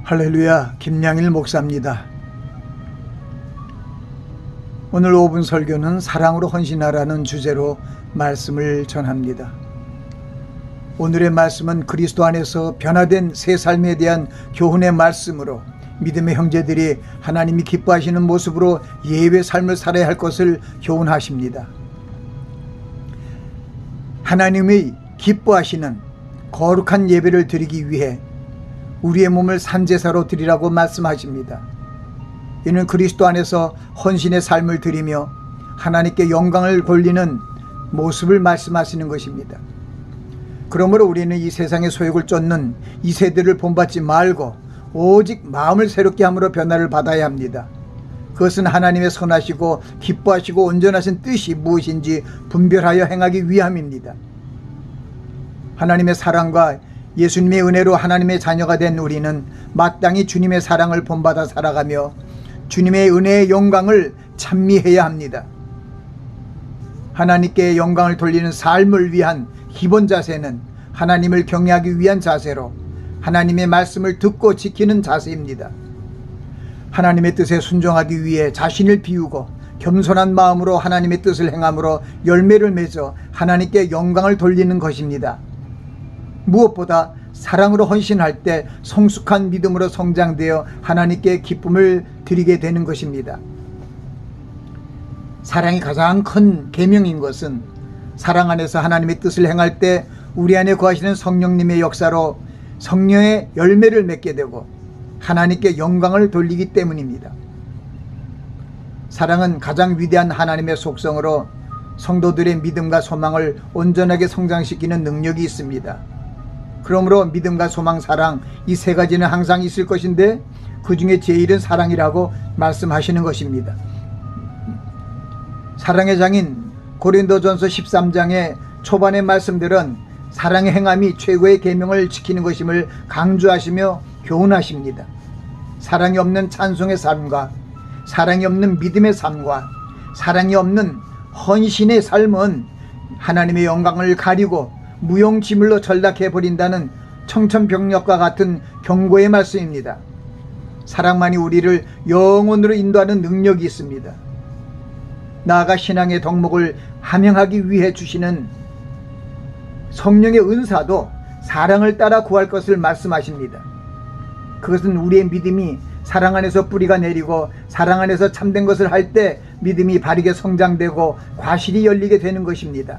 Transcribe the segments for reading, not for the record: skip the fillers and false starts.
할렐루야, 김양일 목사입니다. 오늘 5분 설교는 사랑으로 헌신하라는 주제로 말씀을 전합니다. 오늘의 말씀은 그리스도 안에서 변화된 새 삶에 대한 교훈의 말씀으로 믿음의 형제들이 하나님이 기뻐하시는 모습으로 예외 삶을 살아야 할 것을 교훈하십니다. 하나님의 기뻐하시는 거룩한 예배를 드리기 위해 우리의 몸을 산제사로 드리라고 말씀하십니다. 이는 그리스도 안에서 헌신의 삶을 드리며 하나님께 영광을 돌리는 모습을 말씀하시는 것입니다. 그러므로 우리는 이 세상의 소욕을 쫓는 이 세대를 본받지 말고 오직 마음을 새롭게 함으로 변화를 받아야 합니다. 그것은 하나님의 선하시고 기뻐하시고 온전하신 뜻이 무엇인지 분별하여 행하기 위함입니다. 하나님의 사랑과 예수님의 은혜로 하나님의 자녀가 된 우리는 마땅히 주님의 사랑을 본받아 살아가며 주님의 은혜의 영광을 찬미해야 합니다. 하나님께 영광을 돌리는 삶을 위한 기본 자세는 하나님을 경외하기 위한 자세로 하나님의 말씀을 듣고 지키는 자세입니다. 하나님의 뜻에 순종하기 위해 자신을 비우고 겸손한 마음으로 하나님의 뜻을 행함으로 열매를 맺어 하나님께 영광을 돌리는 것입니다. 무엇보다 사랑으로 헌신할 때 성숙한 믿음으로 성장되어 하나님께 기쁨을 드리게 되는 것입니다. 사랑이 가장 큰 계명인 것은 사랑 안에서 하나님의 뜻을 행할 때 우리 안에 거하시는 성령님의 역사로 성령의 열매를 맺게 되고 하나님께 영광을 돌리기 때문입니다. 사랑은 가장 위대한 하나님의 속성으로 성도들의 믿음과 소망을 온전하게 성장시키는 능력이 있습니다. 그러므로 믿음과 소망, 사랑 이 세 가지는 항상 있을 것인데 그 중에 제일은 사랑이라고 말씀하시는 것입니다. 사랑의 장인 고린도전서 13장의 초반의 말씀들은 사랑의 행함이 최고의 계명을 지키는 것임을 강조하시며 교훈하십니다. 사랑이 없는 찬송의 삶과 사랑이 없는 믿음의 삶과 사랑이 없는 헌신의 삶은 하나님의 영광을 가리고 무용지물로 전락해버린다는 청천벽력과 같은 경고의 말씀입니다. 사랑만이 우리를 영원으로 인도하는 능력이 있습니다. 나아가 신앙의 덕목을 함양하기 위해 주시는 성령의 은사도 사랑을 따라 구할 것을 말씀하십니다. 그것은 우리의 믿음이 사랑 안에서 뿌리가 내리고 사랑 안에서 참된 것을 할 때 믿음이 바르게 성장되고 과실이 열리게 되는 것입니다.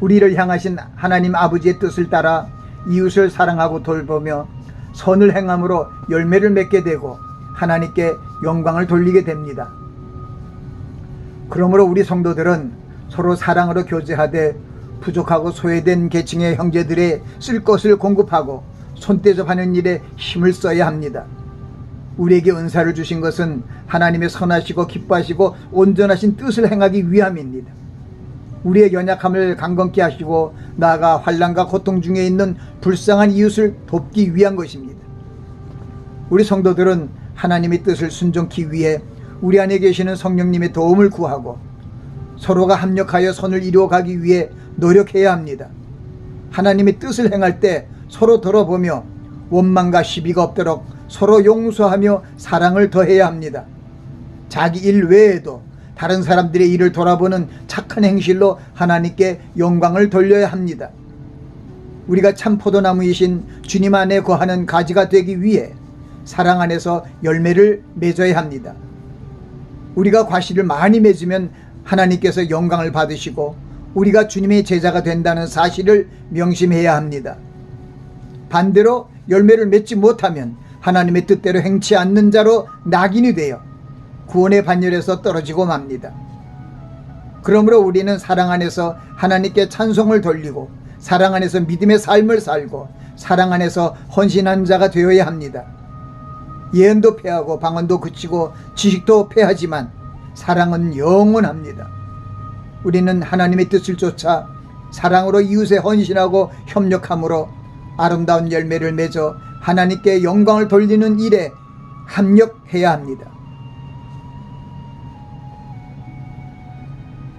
우리를 향하신 하나님 아버지의 뜻을 따라 이웃을 사랑하고 돌보며 선을 행함으로 열매를 맺게 되고 하나님께 영광을 돌리게 됩니다. 그러므로 우리 성도들은 서로 사랑으로 교제하되 부족하고 소외된 계층의 형제들의 쓸 것을 공급하고 손대접하는 일에 힘을 써야 합니다. 우리에게 은사를 주신 것은 하나님의 선하시고 기뻐하시고 온전하신 뜻을 행하기 위함입니다. 우리의 연약함을 강건케 하시고 나아가 환난과 고통 중에 있는 불쌍한 이웃을 돕기 위한 것입니다. 우리 성도들은 하나님의 뜻을 순종케 위해 우리 안에 계시는 성령님의 도움을 구하고 서로가 합력하여 선을 이루어가기 위해 노력해야 합니다. 하나님의 뜻을 행할 때 서로 돌아보며 원망과 시비가 없도록 서로 용서하며 사랑을 더해야 합니다. 자기 일 외에도 다른 사람들의 일을 돌아보는 착한 행실로 하나님께 영광을 돌려야 합니다. 우리가 참 포도나무이신 주님 안에 거하는 가지가 되기 위해 사랑 안에서 열매를 맺어야 합니다. 우리가 과실을 많이 맺으면 하나님께서 영광을 받으시고 우리가 주님의 제자가 된다는 사실을 명심해야 합니다. 반대로 열매를 맺지 못하면 하나님의 뜻대로 행치 않는 자로 낙인이 되어 구원의 반열에서 떨어지고 맙니다. 그러므로 우리는 사랑 안에서 하나님께 찬송을 돌리고 사랑 안에서 믿음의 삶을 살고 사랑 안에서 헌신한 자가 되어야 합니다. 예언도 패하고 방언도 그치고 지식도 패하지만 사랑은 영원합니다. 우리는 하나님의 뜻을 쫓아 사랑으로 이웃에 헌신하고 협력함으로 아름다운 열매를 맺어 하나님께 영광을 돌리는 일에 합력해야 합니다.